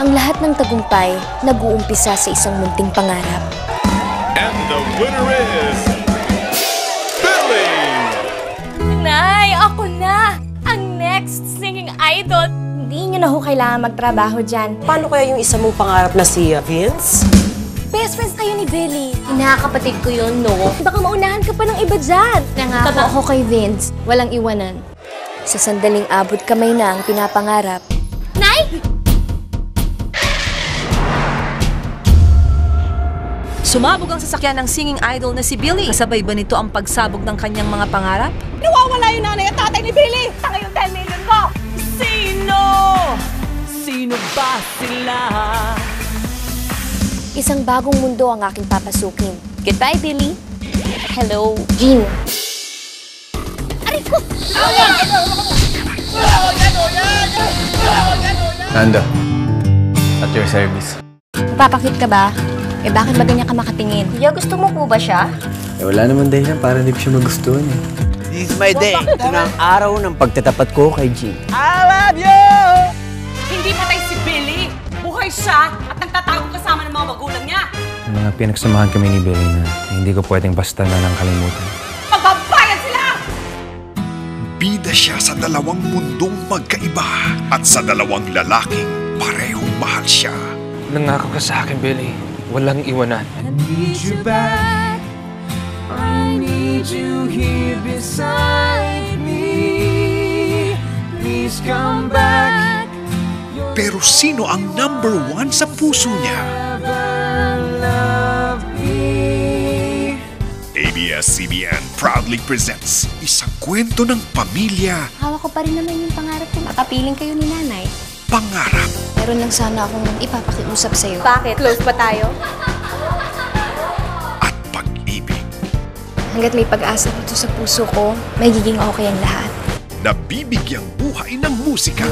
Ang lahat ng tagumpay nag-uumpisa sa isang munting pangarap. And the winner is Billy! Nay, ako na! Ang next singing idol! Hindi niyo na ho kailangan magtrabaho dyan. Paano kaya yung isa mong pangarap na si Vince? Best friends kayo ni Billy. Hinakapatid ko yun, no? Baka maunahan ka pa ng iba dyan. Nangako ako kay Vince. Walang iwanan. Sa sandaling abot kamay na ang pinapangarap. Nay! Sumabog ang sasakyan ng singing idol na si Billy. Kasabay ba nito ang pagsabog ng kanyang mga pangarap? Nawawala yung nanay at tatay ni Billy! Tanga yung 10 million ko! Sino? Sino ba sila? Isang bagong mundo ang aking papasukin. Goodbye, Billy. Hello, Jean. Aray ko! Nando, at your service. Mapapakit ka ba? Eh bakit ba ganyan ka makatingin? Kuya, gusto mo po ba siya? Eh wala naman dahilan para hindi ko siya magustuhan eh. This is my day. Ito na ang araw ng pagtatapat ko kay Jean. I love you! Hindi patay si Billy. Buhay siya at nagtatago kasama ng mga magulang niya. Yung mga pinagsamahan kami ni Billy na hindi ko pwedeng basta na lang kalimutan. Magbabayad sila! Bida siya sa dalawang mundong magkaiba at sa dalawang lalaking parehong mahal siya. Nangako ka sa akin, Billy. Walang iwanan. I need you back. I need you here beside me. Please come back. Pero sino ang number one sa puso niya? ABS-CBN proudly presents isang kwento ng pamilya. Hawak ko pa rin naman yung pangarap ko. Makapiling kayo ni nanay. Pangarap Meron lang sana akong ipapakiusap sa'yo. Bakit? Close ba tayo? at pag-ibig. Hanggat may pag-asa dito sa puso ko, magiging okay ang lahat. Nabibigyang buhay ng musika.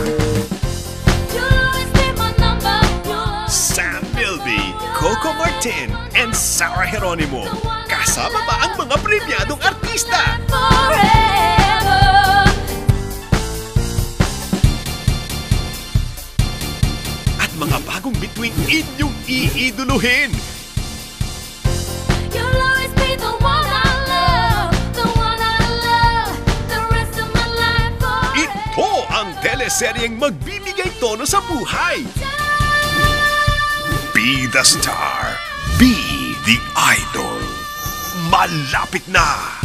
Sam Milby, Coco Martin, and Sarah Geronimo. Kasama ba ang mga premyadong artista? At mga bagong bituing inyong iiduluhin. Ito ang teleseryeng magbibigay tono sa buhay. Be the star. Be the idol. Malapit na!